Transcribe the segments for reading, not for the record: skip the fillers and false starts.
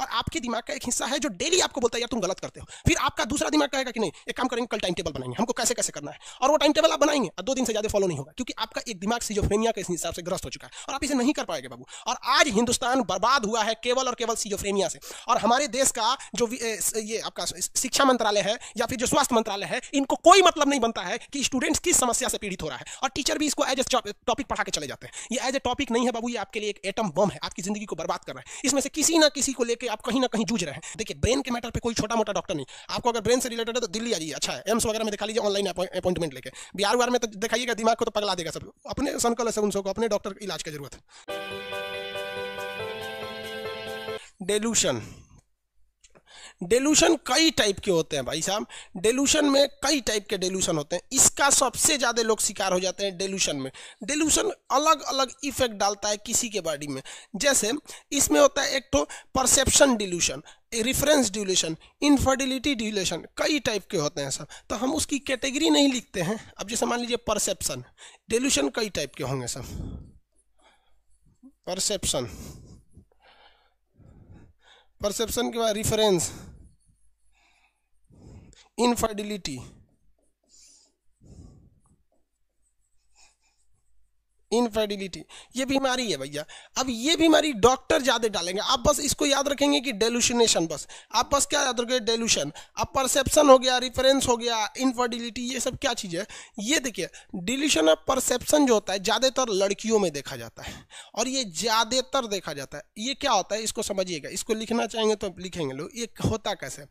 और आपके दिमाग का एक हिस्सा है जो डेली आपको बोलता है यार तुम गलत करते हो। फिर आपका दूसरा दिमाग कहेगा कि नहीं एक काम करेंगे, कल टाइम टेबल बनाएंगे, हमको कैसे कैसे करना है, और वो टाइम टेबल आप बनाएंगे और 2 दिन से ज्यादा फॉलो नहीं होगा, क्योंकि आपका एक दिमाग सिजोफ्रेनिया के हिसाब से ग्रस्त हो चुका है और आप इसे नहीं कर पाएंगे बाबू। और आज हिंदुस्तान बर्बाद हुआ है केवल और केवल सिजोफ्रेनिया से। और हमारे देश का जो ये आपका शिक्षा मंत्रालय है या फिर जो स्वास्थ्य मंत्रालय है, इनको कोई मतलब नहीं बनता है कि स्टूडेंट्स किस समस्या से पीड़ित हो रहा है, और टीचर भी इसको एज ए टॉपिक पढ़ा के चले जाते हैं। ये एज ए टॉपिक नहीं है बाबू, ये आपके लिए एक एटम बम है, आपकी जिंदगी को बर्बाद कर रहा है। इसमें से किसी ना किसी को लेकर आप कहीं ना कहीं जूझ रहे हैं। देखिए ब्रेन के मैटर पे कोई छोटा मोटा डॉक्टर नहीं, आपको अगर ब्रेन से रिलेटेड है तो दिल्ली आइए, अच्छा है, एम्स वगैरह में दिखा लीजिए ऑनलाइन अपॉइंटमेंट लेके। बिहार में तो दिखाइएगा, दिमाग को तो पगला देगा सब, अपने संकल से उनको अपने डॉक्टर इलाज की जरूरत है। डेलूशन, डेलूशन कई टाइप के होते हैं भाई साहब। डेलूशन में कई टाइप के डेलूशन होते हैं, इसका सबसे ज्यादा लोग शिकार हो जाते हैं डेलूशन में। डेलूशन अलग अलग इफेक्ट डालता है किसी के बॉडी में। जैसे इसमें होता है एक तो perception delusion, reference delusion, infertility delusion, कई टाइप के होते हैं सब, तो हम उसकी कैटेगरी नहीं लिखते हैं। अब जैसे मान लीजिए परसेप्शन डिल्यूशन कई टाइप के होंगे सब। परसेप्शन, परसेप्शन के बाद रिफरेंस, इनफर्टिलिटी, इनफर्टिलिटी, ये बीमारी है भैया। अब ये बीमारी डॉक्टर ज्यादा डालेंगे, आप बस इसको याद रखेंगे कि डेलूशनेशन, बस आप बस क्या याद रखेंगे, डेलूशन। अब परसेप्शन हो गया, रिफरेंस हो गया, इनफर्टिलिटी, ये सब क्या चीज़ है। ये देखिए डिल्यूशन ऑफ परसेप्शन जो होता है ज़्यादातर लड़कियों में देखा जाता है, और ये ज़्यादातर देखा जाता है। ये क्या होता है इसको समझिएगा, इसको लिखना चाहेंगे तो लिखेंगे लोग। ये होता कैसे,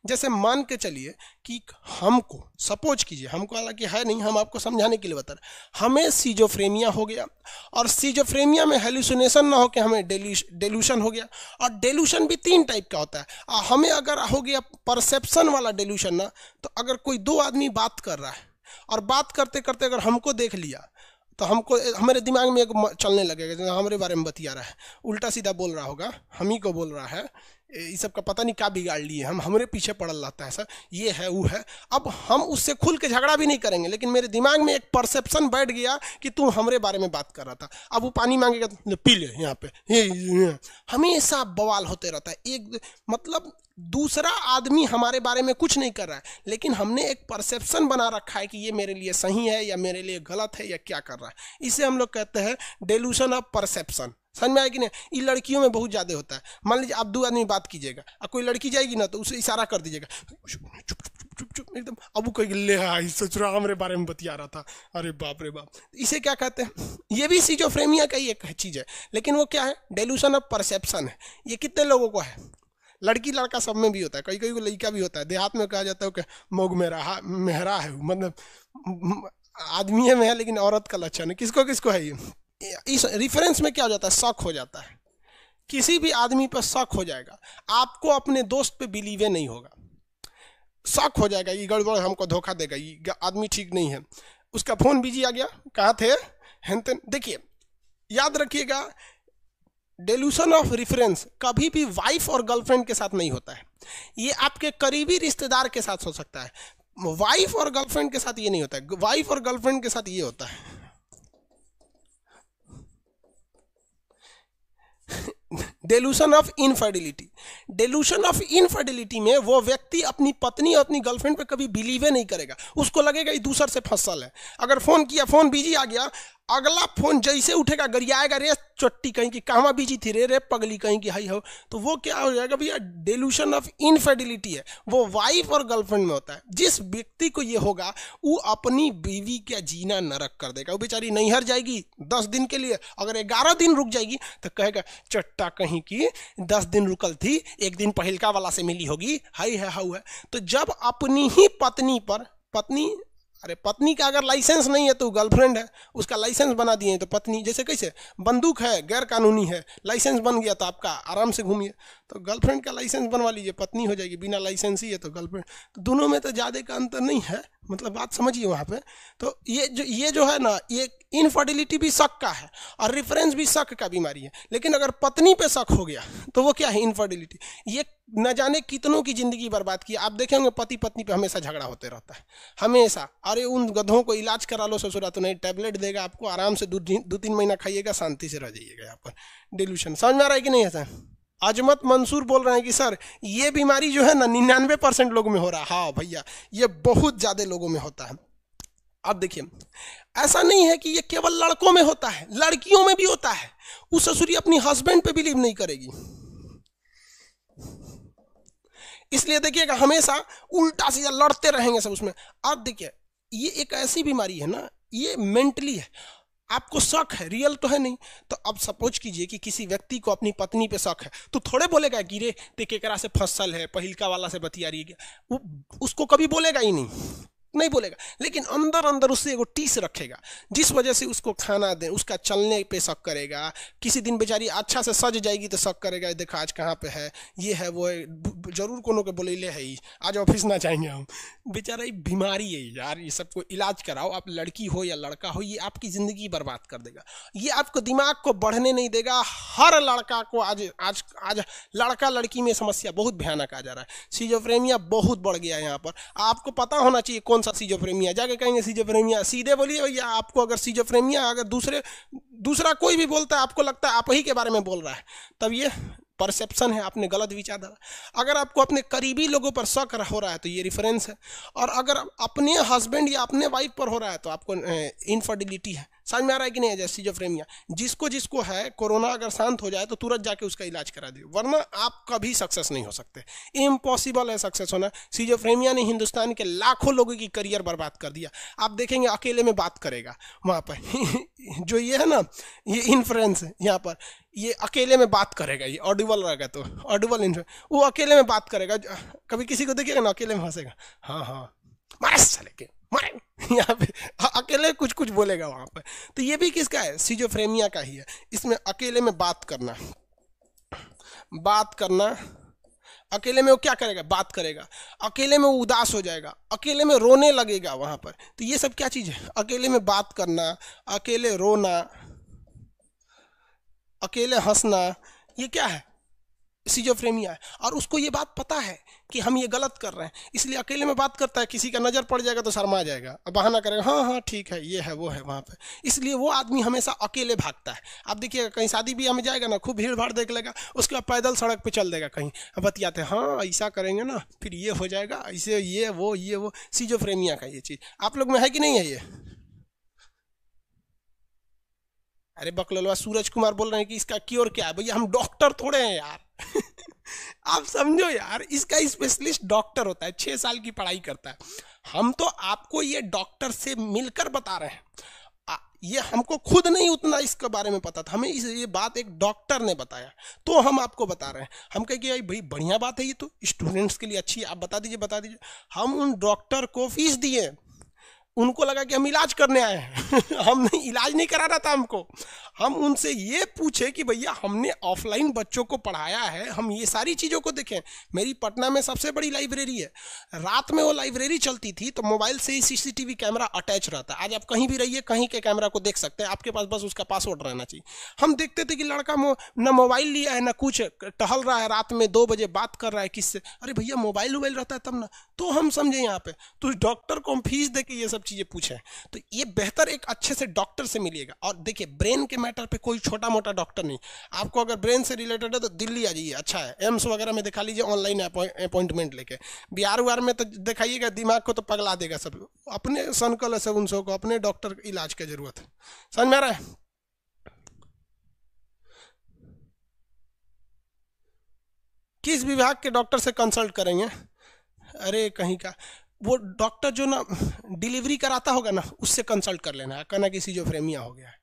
जैसे मान के चलिए कि हमको, सपोज कीजिए, हमको हालांकि है नहीं, हम आपको समझाने के लिए बता रहे, हमें सिजोफ्रेनिया हो गया, और सिजोफ्रेनिया में हेलुसिनेशन ना हो के हमें डेलूशन हो गया। और डेलूशन भी 3 टाइप का होता है। हमें अगर हो गया परसेप्शन वाला डेलूशन ना, तो अगर कोई 2 आदमी बात कर रहा है और बात करते करते अगर हमको देख लिया तो हमको, हमारे दिमाग में एक चलने लगेगा, हमारे बारे में बतिया रहा है, उल्टा सीधा बोल रहा होगा, हम ही को बोल रहा है, ये सब का पता नहीं क्या बिगाड़ लिए, हम हमारे पीछे पड़ल रहता है सर, ये है वो है। अब हम उससे खुल के झगड़ा भी नहीं करेंगे, लेकिन मेरे दिमाग में एक परसेप्शन बैठ गया कि तू हमारे बारे में बात कर रहा था। अब वो पानी मांगेगा तो पी ले, यहाँ पे हमेशा बवाल होते रहता है। एक मतलब दूसरा आदमी हमारे बारे में कुछ नहीं कर रहा है, लेकिन हमने एक परसेप्शन बना रखा है कि ये मेरे लिए सही है या मेरे लिए गलत है या क्या कर रहा है। इसे हम लोग कहते हैं डेलूशन ऑफ परसेप्शन। समझ में आया कि नहीं। ये लड़कियों में बहुत ज़्यादा होता है। मान लीजिए आप 2 आदमी बात कीजिएगा और कोई लड़की जाएगी ना तो उसे इशारा कर दीजिएगा, चुप चुप चुप एकदम। अब वो कहेगी ले हाँ सच रहा, हमारे बारे में बतिया रहा था, अरे बाप रे बाप। इसे क्या कहते हैं, ये भी सिजोफ्रेनिया का ही एक चीज़ है, लेकिन वो क्या है, डेलूशन ऑफ परसेप्शन है। ये कितने लोगों को है, लड़की लड़का सब में भी होता है, कई कई को लड़का भी होता है। देहात में कहा जाता है कि मोग मेहरा है, मतलब आदमी में है लेकिन औरत का लक्षण है। किसको किसको है ये। इस रिफरेंस में क्या हो जाता है, शक हो जाता है, किसी भी आदमी पर शक हो जाएगा, आपको अपने दोस्त पे बिलीव नहीं होगा, शक हो जाएगा, ये गड़बड़ हमको धोखा देगा, ये आदमी ठीक नहीं है। उसका फोन बिजी आ गया, कहाँ थे हेंतन। देखिए याद रखिएगा, डेलूशन ऑफ रेफरेंस कभी भी वाइफ और गर्लफ्रेंड के साथ नहीं होता है, ये आपके करीबी रिश्तेदार के साथ हो सकता है। वाइफ और गर्लफ्रेंड के साथ ये नहीं होता है, वाइफ और गर्लफ्रेंड के साथ ये होता है। डेलूशन ऑफ इनफर्टिलिटी, डेलूशन ऑफ इनफर्टिलिटी में वो व्यक्ति अपनी पत्नी और अपनी गर्लफ्रेंड पे कभी बिलीव नहीं करेगा, उसको लगेगा ये दूसर से फसल है। अगर फोन किया, फोन बिजी आ गया, अगला फोन जैसे उठेगा गरियाएगा, रे चट्टी कहीं की कहाँ बिजी थी रे पगली कहीं की हाई हो, तो वो क्या हो जाएगा भैया, डेलूशन ऑफ इनफर्टिलिटी है, वो वाइफ और गर्लफ्रेंड में होता है। जिस व्यक्ति को ये होगा वो अपनी बीवी का जीना नरक कर देगा। वो बेचारी नैहर जाएगी 10 दिन के लिए, अगर 11 दिन रुक जाएगी तो कहेगा चट्टा कहीं की 10 दिन रुकल थी, 1 दिन पहिलका वाला से मिली होगी, हाई है हाउ है। तो जब अपनी ही पत्नी पर, पत्नी, अरे पत्नी का अगर लाइसेंस नहीं है तो गर्लफ्रेंड है, उसका लाइसेंस बना दिए तो पत्नी, जैसे कैसे बंदूक है गैर कानूनी है, लाइसेंस बन गया तो आपका आराम से घूमिए, तो गर्लफ्रेंड का लाइसेंस बनवा लीजिए, पत्नी हो जाएगी, बिना लाइसेंस ही है तो गर्लफ्रेंड। तो दोनों में तो ज़्यादा का अंतर नहीं है, मतलब बात समझिए वहाँ पे। तो ये जो है ना, ये इनफर्टिलिटी भी शक का है और रेफरेंस भी शक का बीमारी है। लेकिन अगर पत्नी पे शक हो गया तो वो क्या है, इनफर्टिलिटी। ये न जाने कितनों की जिंदगी बर्बाद की। आप देखेंगे पति पत्नी पे हमेशा झगड़ा होते रहता है, हमेशा। अरे उन गधों को इलाज करा लो ससुरा, तो नहीं टैबलेट देगा आपको, आराम से 2-3 महीना खाइएगा, शांति से रह जाइएगा यहाँ पर। डेल्यूशन समझ में आ रहा है कि नहीं है सर। अजमत मंसूर बोल रहे हैं कि सर ये बीमारी जो है ना 99% लोगों में हो रहा है। हाँ भैया, ये बहुत ज़्यादा लोगों में होता है। अब देखिए, ऐसा नहीं है कि ये केवल लड़कों में होता है, लड़कियों में भी होता है। उस ससुरी अपनी हस्बैंड पे बिलीव नहीं करेगी, इसलिए देखिएगा हमेशा उल्टा सीधा लड़ते रहेंगे सब उसमें। अब देखिए, ये एक ऐसी बीमारी है ना, ये मेंटली है। आपको शक है, रियल तो है नहीं। तो अब सपोज कीजिए कि किसी व्यक्ति को अपनी पत्नी पे शक है, तो थोड़े बोलेगा कि रे ते केकरा से फसल है, पहिलका वाला से बतिया रही है, वो उसको कभी बोलेगा ही नहीं बोलेगा। लेकिन अंदर अंदर उससे एगो टीस रखेगा, जिस वजह से उसको खाना दे, उसका चलने पे शक करेगा। किसी दिन बेचारी अच्छा से सज जाएगी तो शक करेगा, देखा आज कहाँ पे है, ये है वो है, जरूर कोनो के बोले है ही, आज ऑफिस ना जाएंगे हम। बेचारा ये बीमारी है यार, ये सबको इलाज कराओ। आप लड़की हो या लड़का हो, ये आपकी ज़िंदगी बर्बाद कर देगा, ये आपको दिमाग को बढ़ने नहीं देगा। हर लड़का को आज आज आज लड़का लड़की में समस्या बहुत भयानक आ जा रहा है। सिजोफ्रेनिया बहुत बढ़ गया है यहाँ पर। आपको पता होना चाहिए कौन सा सिजोफ्रेनिया, जाके कहेंगे सिजोफ्रेनिया, सीधे बोलिए भैया। आपको अगर सिजोफ्रेनिया, अगर दूसरा कोई भी बोलता है, आपको लगता है आप ही के बारे में बोल रहा है, तब ये परसेप्शन है, आपने गलत विचारधारा। अगर आपको अपने करीबी लोगों पर शक हो रहा है तो ये रेफरेंस है। और अगर अपने हस्बैंड या अपने वाइफ पर हो रहा है तो आपको इनफर्टिलिटी है। समझ में आ रहा है कि नहीं? जैसे सिजोफ्रेनिया जिसको जिसको है, कोरोना अगर शांत हो जाए तो तुरंत जाके उसका इलाज करा दियो, वरना आप कभी सक्सेस नहीं हो सकते। इम्पॉसिबल है सक्सेस होना। सिजोफ्रेनिया ने हिंदुस्तान के लाखों लोगों की करियर बर्बाद कर दिया। आप देखेंगे अकेले में बात करेगा वहाँ पर जो ये है ना, ये इन्फ्लुएंस है यहाँ पर, ये अकेले में बात करेगा, ये ऑडिबल रहेगा तो ऑडिबल इन्फ्लुएंस, वो अकेले में बात करेगा। कभी किसी को देखिएगा ना अकेले में हंसेगा, हाँ हाँ मारे साले के मारे, यहाँ पे अकेले कुछ कुछ बोलेगा वहाँ पर। तो ये भी किसका है? सिजोफ्रेनिया का ही है। इसमें अकेले में बात करना, अकेले में वो क्या करेगा? बात करेगा। अकेले में वो उदास हो जाएगा, अकेले में रोने लगेगा वहाँ पर। तो ये सब क्या चीज़ है? अकेले में बात करना, अकेले रोना, अकेले हंसना, ये क्या है? सिजोफ्रेनिया है। और उसको ये बात पता है कि हम ये गलत कर रहे हैं, इसलिए अकेले में बात करता है। किसी का नज़र पड़ जाएगा तो शर्मा जाएगा, बहाना करेगा, हाँ हाँ ठीक है, ये है वो है वहाँ पे। इसलिए वो आदमी हमेशा अकेले भागता है। आप देखिएगा कहीं शादी ब्याह में जाएगा ना, खूब भीड़ भाड़ देख लेगा, उसके बाद पैदल सड़क पे चल देगा, कहीं बतियाते हैं, हाँ ऐसा करेंगे ना फिर ये हो जाएगा, ऐसे ये वो। सिजोफ्रेनिया का ये चीज़ आप लोग में है कि नहीं है ये? अरे बकलोलवा सूरज कुमार बोल रहे हैं कि इसका क्योर क्या है। भैया हम डॉक्टर थोड़े हैं यार आप समझो यार, इसका स्पेशलिस्ट डॉक्टर होता है, 6 साल की पढ़ाई करता है। हम तो आपको ये डॉक्टर से मिलकर बता रहे हैं, ये हमको खुद नहीं उतना इसके बारे में पता था, हमें ये बात एक डॉक्टर ने बताया तो हम आपको बता रहे हैं। हम कहें कि भाई बढ़िया बात है, ये तो स्टूडेंट्स के लिए अच्छी है, आप बता दीजिए। हम उन डॉक्टर को फीस दिए, उनको लगा कि हम इलाज करने आए हैं हम नहीं, इलाज नहीं कराना था हमको। हम उनसे ये पूछे कि भैया हमने ऑफलाइन बच्चों को पढ़ाया है, हम ये सारी चीज़ों को देखें। मेरी पटना में सबसे बड़ी लाइब्रेरी है, रात में वो लाइब्रेरी चलती थी तो मोबाइल से ही सीसीटीवी कैमरा अटैच रहता है। आज आप कहीं भी रहिए, कहीं के कैमरा को देख सकते हैं, आपके पास बस उसका पासवर्ड रहना चाहिए। हम देखते थे कि लड़का ना मोबाइल लिया है ना कुछ, टहल रहा है रात में 2 बजे, बात कर रहा है किससे। अरे भैया मोबाइल रहता है तब ना, तो हम समझे यहाँ पे तो डॉक्टर को हम फीस दे के ये सब चीज़ें पूछें, तो ये बेहतर एक अच्छे से डॉक्टर से मिलिएगा। और देखिए ब्रेन के मैटर पे कोई छोटा मोटा डॉक्टर नहीं, आपको अगर ब्रेन से रिलेटेड है तो दिल्ली आ जाइए, अच्छा है, एम्स वगैरह में दिखा लीजिए, ऑनलाइन अपॉइंटमेंट लेके। बिहार उहार में तो दिखाइएगा, दिमाग को तो पगला देगा सब। अपने सनकल है सब, उनसों को अपने डॉक्टर इलाज की जरूरत है। समझ में आ रहा है? किस विभाग के डॉक्टर से कंसल्ट करेंगे? अरे कहीं का वो डॉक्टर जो ना डिलीवरी कराता होगा ना, उससे कंसल्ट कर लेना, कहना कि सिजोफ्रेनिया हो गया है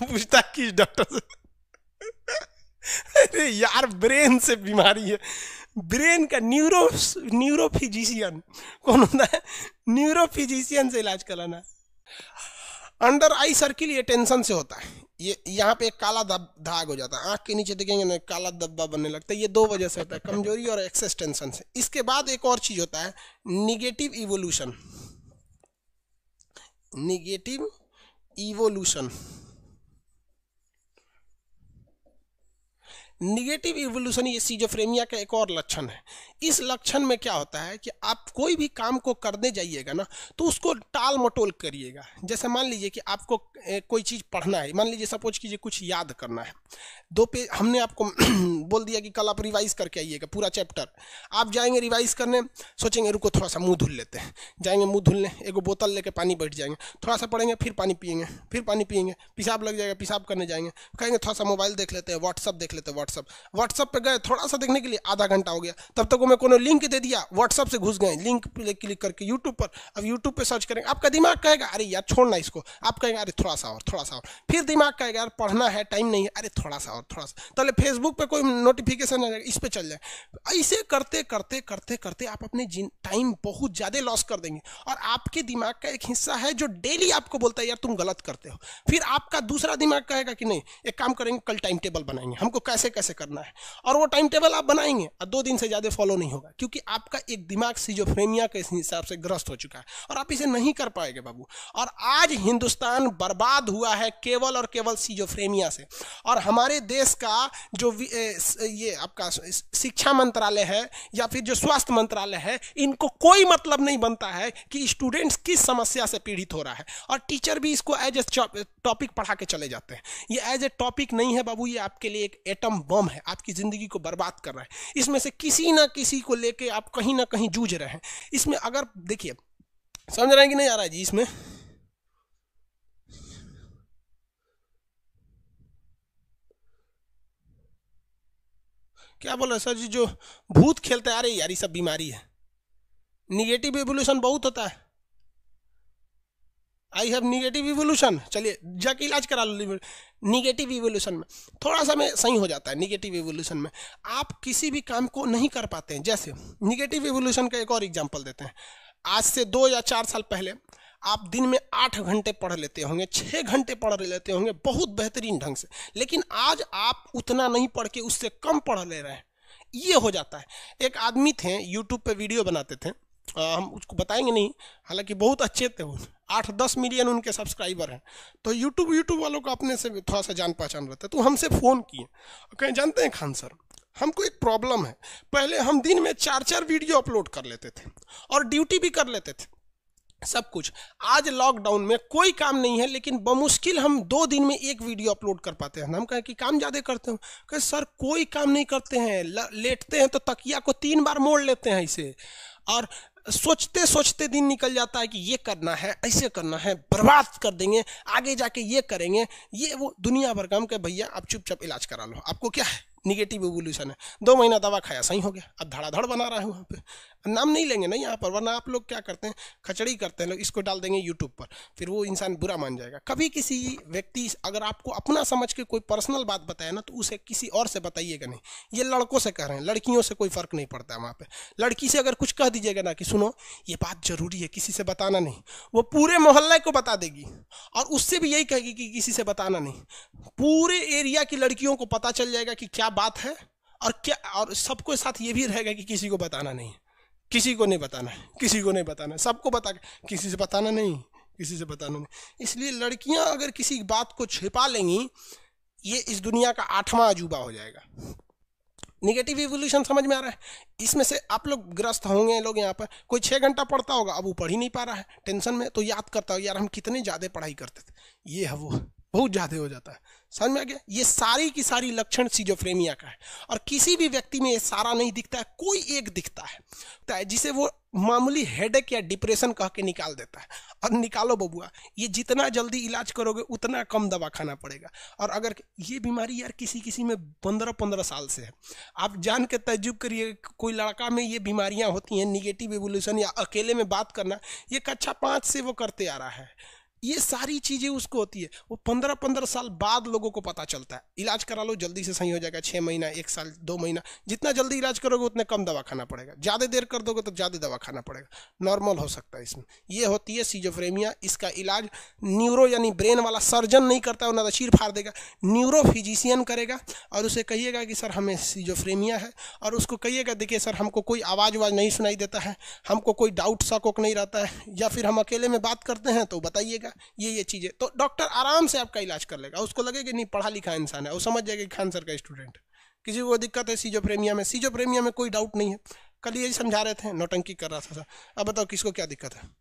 पूछता किस डॉक्टर से अरे यार ब्रेन से बीमारी है, ब्रेन का न्यूरोफिजिशियन कौन होता है? न्यूरोफिजिशियन से इलाज कराना। अंडर आई सर्किल ये टेंशन से होता है, ये यहाँ पे एक काला दाग हो जाता है, आंख के नीचे देखेंगे ना काला धब्बा बनने लगता है, ये 2 वजह से होता है, कमजोरी और एक्सेस टेंशन से। इसके बाद एक और चीज होता है negative evolution. Negative evolution negative evolution ये सिजोफ्रेनिया का एक और लक्षण है। इस लक्षण में क्या होता है कि आप कोई भी काम को करने जाइएगा ना तो उसको टाल मटोल करिएगा। जैसे मान लीजिए कि आपको कोई चीज़ पढ़ना है, मान लीजिए सपोज कीजिए कुछ याद करना है, 2 पेज हमने आपको बोल दिया कि कल आप रिवाइज करके आइएगा पूरा चैप्टर। आप जाएंगे रिवाइज करने, सोचेंगे रुको थोड़ा सा मुंह धुल लेते हैं, जाएंगे मुंह धुलने, एक बोतल लेके पानी बैठ जाएंगे, थोड़ा सा पढ़ेंगे, फिर पानी पिएंगे, फिर पानी पिएंगे, पेशाब लग जाएगा, पेशाब करने जाएंगे, कहेंगे थोड़ा सा मोबाइल देख लेते हैं, व्हाट्सअप देख लेते हैं, व्हाट्सअप पे गए, थोड़ा सा देखने के लिए आधा घंटा हो गया, तब तक मैं कोनो लिंक दे दिया, व्हाट्सअप से घुस गए, लिंक पे क्लिक करके यूट्यूब पर, अब यूट्यूब पे सर्च करेंगे, आपका दिमाग कहेगा अरे यार छोड़ना इसको, आप कहेंगे अरे थोड़ा सा और, फिर दिमाग कहेगा यार पढ़ना है, टाइम नहीं है, अरे थोड़ा सा और, तो फेसबुक पे कोई नोटिफिकेशन आ जाएगा, इस पे चल जाए। ऐसे करते करते करते करते आप अपने टाइम बहुत ज़्यादा लॉस कर देंगे। और आपके दिमाग का एक हिस्सा है जो डेली आपको बोलता है यार तुम गलत करते हो, फिर आपका दूसरा दिमाग कहेगा कि नहीं एक काम करेंगे, कल टाइम टेबल बनाएंगे, हमको कैसे कैसे करना है, और वो टाइम टेबल आप बनाएंगे और 2 दिन से ज़्यादा फॉलो नहीं होगा, क्योंकि आपका एक दिमाग सिजोफ्रेनिया के हिसाब से ग्रस्त हो चुका है और आप इसे नहीं कर पाएंगे बाबू। और आज हिंदुस्तान बर्बाद हुआ है केवल और केवल सिजोफ्रेनिया से। और हमारे देश का जो ये आपका शिक्षा मंत्रालय है या फिर जो स्वास्थ्य मंत्रालय है, इनको कोई मतलब नहीं बनता है कि स्टूडेंट्स किस समस्या से पीड़ित हो रहा है, और टीचर भी इसको एज ए टॉपिक पढ़ा के चले जाते हैं। ये एज ए टॉपिक नहीं है बाबू, ये आपके लिए एक एटम बम है, आपकी जिंदगी को बर्बाद कर रहा है। इसमें से किसी ना किसी को लेके आप कहीं ना कहीं जूझ रहे हैं। इसमें अगर देखिए समझ रहे हैं कि नहीं आ रहा है जी, इसमें क्या बोल रहे सर जी, जो भूत खेलते आ रहे यार, ये सब बीमारी है। निगेटिव इवोल्यूशन बहुत होता है, आई हैव निगेटिव इवोल्यूशन, चलिए जाके इलाज करा लो। निगेटिव इवोल्यूशन में थोड़ा सा में सही हो जाता है। निगेटिव इवोल्यूशन में आप किसी भी काम को नहीं कर पाते हैं। जैसे निगेटिव इवोल्यूशन का एक और एग्जांपल देते हैं। आज से 2 या 4 साल पहले आप दिन में 8 घंटे पढ़ लेते होंगे, 6 घंटे पढ़ लेते होंगे बहुत बेहतरीन ढंग से, लेकिन आज आप उतना नहीं पढ़ के उससे कम पढ़ ले रहे हैं। ये हो जाता है। एक आदमी थे यूट्यूब पे वीडियो बनाते थे, हम उसको बताएंगे नहीं, हालांकि बहुत अच्छे थे वो, 8-10 मिलियन उनके सब्सक्राइबर हैं। तो यूट्यूब वालों को अपने से थोड़ा सा जान पहचान रहता है, तो हमसे फ़ोन किए, कहें जानते हैं खान सर हमको एक प्रॉब्लम है, पहले हम दिन में 4-4 वीडियो अपलोड कर लेते थे और ड्यूटी भी कर लेते थे, सब कुछ। आज लॉकडाउन में कोई काम नहीं है, लेकिन बमुश्किल हम 2 दिन में 1 वीडियो अपलोड कर पाते हैं। हम कहें कि काम ज़्यादा करते हो, कहे सर कोई काम नहीं करते हैं, लेटते हैं तो तकिया को 3 बार मोड़ लेते हैं इसे, और सोचते सोचते दिन निकल जाता है कि ये करना है, ऐसे करना है, बर्बाद कर देंगे, आगे जाके ये करेंगे, ये वो दुनिया भर काम के। भैया आप चुपचाप इलाज करा लो, आपको क्या है, निगेटिव इवोल्यूशन है। 2 महीना दवा खाया सही हो गया, अब धड़ाधड़ बना रहा है वहाँ पे। नाम नहीं लेंगे नहीं यहाँ पर, वरना आप लोग क्या करते हैं, खचड़ी करते हैं लोग, इसको डाल देंगे यूट्यूब पर, फिर वो इंसान बुरा मान जाएगा। कभी किसी व्यक्ति अगर आपको अपना समझ के कोई पर्सनल बात बताए ना, तो उसे किसी और से बताइएगा नहीं। ये लड़कों से कह रहे हैं, लड़कियों से कोई फर्क नहीं पड़ता है वहाँ पे। लड़की से अगर कुछ कह दीजिएगा ना कि सुनो ये बात जरूरी है, किसी से बताना नहीं, वो पूरे मोहल्ले को बता देगी, और उससे भी यही कहेगी कि किसी से बताना नहीं। पूरे एरिया की लड़कियों को पता चल जाएगा कि क्या बात है, और क्या, और सबको साथ ये भी रहेगा कि किसी को बताना नहीं, किसी को नहीं बताना है, किसी को नहीं बताना है, सबको बता के किसी से बताना नहीं, किसी से बताना नहीं। इसलिए लड़कियां अगर किसी बात को छिपा लेंगी, ये इस दुनिया का 8वां अजूबा हो जाएगा। निगेटिव इवोल्यूशन समझ में आ रहा है? इसमें से आप लोग ग्रस्त होंगे। लोग यहाँ पर कोई 6 घंटा पढ़ता होगा, अब वो पढ़ ही नहीं पा रहा है, टेंशन में, तो याद करता हो यार हम कितने ज़्यादा पढ़ाई करते थे, ये है वो बहुत ज़्यादा हो जाता है। समझ में आ गया? ये सारी की सारी लक्षण सिजोफ्रेनिया का है, और किसी भी व्यक्ति में ये सारा नहीं दिखता है, कोई एक दिखता है जिसे वो मामूली हेडेक या डिप्रेशन कह के निकाल देता है। और निकालो बबुआ, ये जितना जल्दी इलाज करोगे उतना कम दवा खाना पड़ेगा। और अगर ये बीमारी यार किसी किसी में 15-15 साल से है, आप जान के तजुब करिए, कोई लड़का में ये बीमारियां होती हैं, निगेटिव इवोल्यूशन या अकेले में बात करना, ये कक्षा 5 से वो करते आ रहा है। ये सारी चीज़ें उसको होती है, वो 15-15 साल बाद लोगों को पता चलता है। इलाज करा लो, जल्दी से सही हो जाएगा, 6 महीना, 1 साल, 2 महीना, जितना जल्दी इलाज करोगे उतने कम दवा खाना पड़ेगा। ज़्यादा देर कर दोगे तो ज़्यादा दवा खाना पड़ेगा, नॉर्मल हो सकता है इसमें। ये होती है सिजोफ्रेनिया। इसका इलाज न्यूरो यानी ब्रेन वाला सर्जन नहीं करता है, ना चीर फाड़ देगा, न्यूरो फिजिशियन करेगा। और उसे कहिएगा कि सर हमें सिजोफ्रेनिया है, और उसको कहिएगा देखिए सर हमको कोई आवाज़ नहीं सुनाई देता है, हमको कोई डाउट शक नहीं रहता है, या फिर हम अकेले में बात करते हैं तो बताइएगा ये चीजें, तो डॉक्टर आराम से आपका इलाज कर लेगा। उसको लगेगा नहीं पढ़ा लिखा इंसान है, वो समझ जाएगा खान सर का स्टूडेंट। किसी को दिक्कत है सीजोफ्रेनिया में, सीजोफ्रेनिया में कोई डाउट नहीं है, कल यही समझा रहे थे, नौटंकी कर रहा था। अब बताओ किसको क्या दिक्कत है।